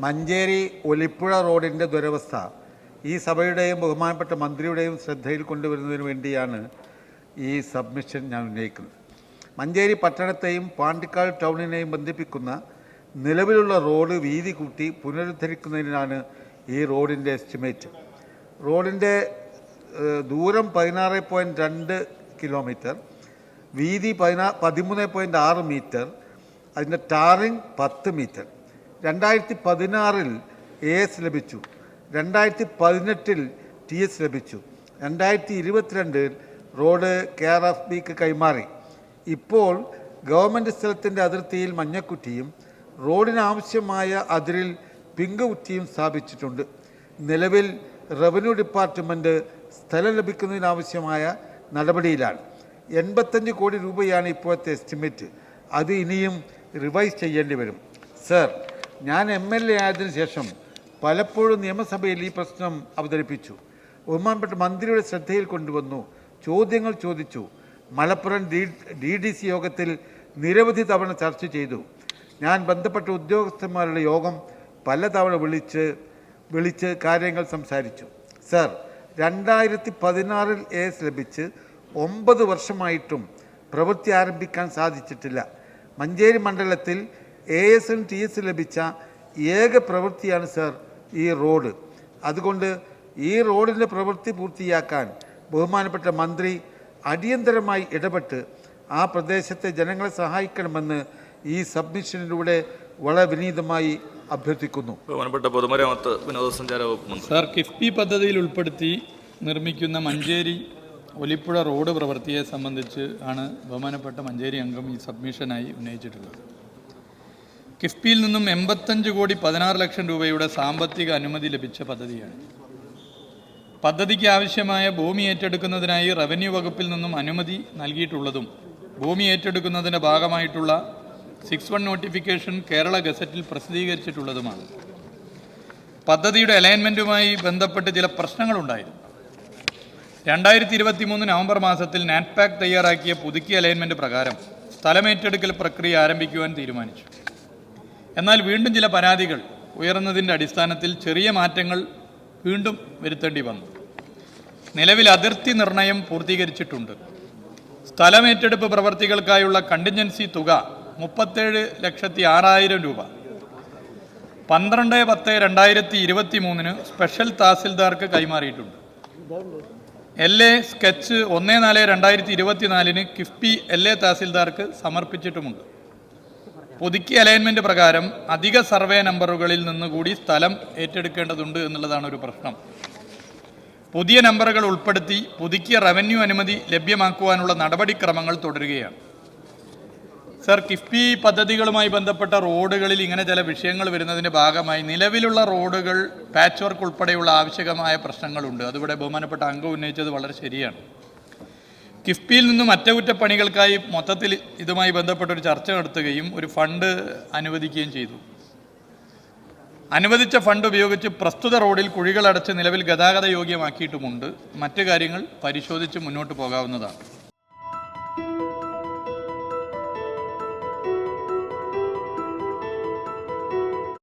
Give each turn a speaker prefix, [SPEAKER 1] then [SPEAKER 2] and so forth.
[SPEAKER 1] മഞ്ചേരി ഒലിപ്പുഴ റോഡിൻ്റെ ദുരവസ്ഥ ഈ സഭയുടെയും ബഹുമാനപ്പെട്ട മന്ത്രിയുടെയും ശ്രദ്ധയിൽ കൊണ്ടുവരുന്നതിന് വേണ്ടിയാണ് ഈ സബ്മിഷൻ ഞാൻ ഉന്നയിക്കുന്നത്. മഞ്ചേരി പട്ടണത്തെയും പാണ്ടിക്കാട് ടൗണിനെയും ബന്ധിപ്പിക്കുന്ന നിലവിലുള്ള റോഡ് വീതി കൂട്ടി പുനരുദ്ധരിക്കുന്നതിനാണ് ഈ റോഡിൻ്റെ എസ്റ്റിമേറ്റ്. റോഡിൻ്റെ ദൂരം 16.2 കിലോമീറ്റർ, വീതി 13.6 മീറ്റർ, അതിൻ്റെ ടാറിങ് 10 മീറ്റർ. 2016 AS ലഭിച്ചു, 2018 TS ലഭിച്ചു, 2022 റോഡ് KRFBക്ക് കൈമാറി. ഇപ്പോൾ ഗവൺമെൻറ് സ്ഥലത്തിൻ്റെ അതിർത്തിയിൽ മഞ്ഞക്കുറ്റിയും റോഡിനാവശ്യമായ അതിരിൽ പിങ്ക് കുറ്റിയും സ്ഥാപിച്ചിട്ടുണ്ട്. നിലവിൽ റവന്യൂ ഡിപ്പാർട്ട്മെൻറ്റ് സ്ഥലം ലഭിക്കുന്നതിനാവശ്യമായ നടപടിയിലാണ്. 85 കോടി രൂപയാണ് ഇപ്പോഴത്തെ എസ്റ്റിമേറ്റ്. അത് ഇനിയും റിവൈസ് ചെയ്യേണ്ടി വരും. സർ, ഞാൻ MLA ആയതിനു ശേഷം പലപ്പോഴും നിയമസഭയിൽ ഈ പ്രശ്നം അവതരിപ്പിച്ചു. ബഹുമാനപ്പെട്ട മന്ത്രിയുടെ ശ്രദ്ധയിൽ കൊണ്ടുവന്നു, ചോദ്യങ്ങൾ ചോദിച്ചു. മലപ്പുറം DDC യോഗത്തിൽ നിരവധി തവണ ചർച്ച ചെയ്തു. ഞാൻ ബന്ധപ്പെട്ട ഉദ്യോഗസ്ഥന്മാരുടെ യോഗം പലതവണ വിളിച്ച് കാര്യങ്ങൾ സംസാരിച്ചു. സർ, 2016 AS ലഭിച്ച് 9 വർഷമായിട്ടും പ്രവൃത്തി ആരംഭിക്കാൻ സാധിച്ചിട്ടില്ല. മഞ്ചേരി മണ്ഡലത്തിൽ ASനും TS ലഭിച്ച ഏക പ്രവൃത്തിയാണ് സർ ഈ റോഡ്. അതുകൊണ്ട് ഈ റോഡിൻ്റെ പ്രവൃത്തി പൂർത്തിയാക്കാൻ ബഹുമാനപ്പെട്ട മന്ത്രി അടിയന്തരമായി ഇടപെട്ട് ആ പ്രദേശത്തെ ജനങ്ങളെ സഹായിക്കണമെന്ന് ഈ സബ്മിഷനിലൂടെ വളരെ വിനീതമായി അഭ്യർത്ഥിക്കുന്നു.
[SPEAKER 2] ബഹുമാനപ്പെട്ട പൊതുമരാമത്ത് വിനോദസഞ്ചാര വകുപ്പ് മന്ത്രി.
[SPEAKER 3] സർ, കിഫ്ബി പദ്ധതിയിൽ ഉൾപ്പെടുത്തി നിർമ്മിക്കുന്ന മഞ്ചേരി ഒലിപ്പുഴ റോഡ് പ്രവൃത്തിയെ സംബന്ധിച്ച് ആണ് ബഹുമാനപ്പെട്ട മഞ്ചേരി അംഗം ഈ സബ്മിഷനായി ഉന്നയിച്ചിട്ടുള്ളത്. കിഫ്ബിയിൽ നിന്നും 85 കോടി 16 ലക്ഷം രൂപയുടെ സാമ്പത്തിക അനുമതി ലഭിച്ച പദ്ധതിയാണ്. പദ്ധതിക്ക് ആവശ്യമായ ഭൂമി ഏറ്റെടുക്കുന്നതിനായി റവന്യൂ വകുപ്പിൽ നിന്നും അനുമതി നൽകിയിട്ടുള്ളതും ഭൂമി ഏറ്റെടുക്കുന്നതിൻ്റെ ഭാഗമായിട്ടുള്ള 61 നോട്ടിഫിക്കേഷൻ കേരള ഗസറ്റിൽ പ്രസിദ്ധീകരിച്ചിട്ടുള്ളതുമാണ്. പദ്ധതിയുടെ അലൈൻമെൻറ്റുമായി ബന്ധപ്പെട്ട് ചില പ്രശ്നങ്ങളുണ്ടായിരുന്നു. 2023 നവംബർ മാസത്തിൽ നാറ്റ്പാക് തയ്യാറാക്കിയ പുതുക്കിയ അലൈൻമെൻറ്റ് പ്രകാരം സ്ഥലമേറ്റെടുക്കൽ പ്രക്രിയ ആരംഭിക്കുവാൻ തീരുമാനിച്ചു. എന്നാൽ വീണ്ടും ചില പരാതികൾ ഉയർന്നതിൻ്റെ അടിസ്ഥാനത്തിൽ ചെറിയ മാറ്റങ്ങൾ വീണ്ടും വരുത്തേണ്ടി വന്നു. നിലവിൽ അതിർത്തി നിർണയം പൂർത്തീകരിച്ചിട്ടുണ്ട്. സ്ഥലമേറ്റെടുപ്പ് പ്രവർത്തികൾക്കായുള്ള കണ്ടിൻജൻസി തുക 37,06,000 രൂപ 12/10/2023 സ്പെഷ്യൽ തഹസിൽദാർക്ക് കൈമാറിയിട്ടുണ്ട്. LA sketch 1/4/2024 KIIFB LA തഹസിൽദാർക്ക് സമർപ്പിച്ചിട്ടുമുണ്ട്. പുതുക്കിയ അലൈൻമെൻറ്റ് പ്രകാരം അധിക സർവേ നമ്പറുകളിൽ നിന്നുകൂടി സ്ഥലം ഏറ്റെടുക്കേണ്ടതുണ്ട് എന്നുള്ളതാണ് ഒരു പ്രശ്നം. പുതിയ നമ്പറുകൾ ഉൾപ്പെടുത്തി പുതുക്കിയ റവന്യൂ അനുമതി ലഭ്യമാക്കുവാനുള്ള നടപടിക്രമങ്ങൾ തുടരുകയാണ്. സർ, കിഫ്ബി പദ്ധതികളുമായി ബന്ധപ്പെട്ട റോഡുകളിൽ ഇങ്ങനെ ചില വിഷയങ്ങൾ വരുന്നതിൻ്റെ ഭാഗമായി നിലവിലുള്ള റോഡുകൾ പാച്ച് വർക്ക് ഉൾപ്പെടെയുള്ള ആവശ്യകമായ പ്രശ്നങ്ങളുണ്ട്. അതിവിടെ ബഹുമാനപ്പെട്ട അംഗം ഉന്നയിച്ചത് വളരെ ശരിയാണ്. കിഫ്ബിയിൽ നിന്നും അറ്റകുറ്റപ്പണികൾക്കായി മൊത്തത്തിൽ ഇതുമായി ബന്ധപ്പെട്ടൊരു ചർച്ച നടത്തുകയും ഒരു ഫണ്ട് അനുവദിക്കുകയും ചെയ്തു. അനുവദിച്ച ഫണ്ട് ഉപയോഗിച്ച് പ്രസ്തുത റോഡിൽ കുഴികളടച്ച് നിലവിൽ ഗതാഗത യോഗ്യമാക്കിയിട്ടുമുണ്ട്. മറ്റു കാര്യങ്ങൾ പരിശോധിച്ച് മുന്നോട്ട് പോകാവുന്നതാണ്.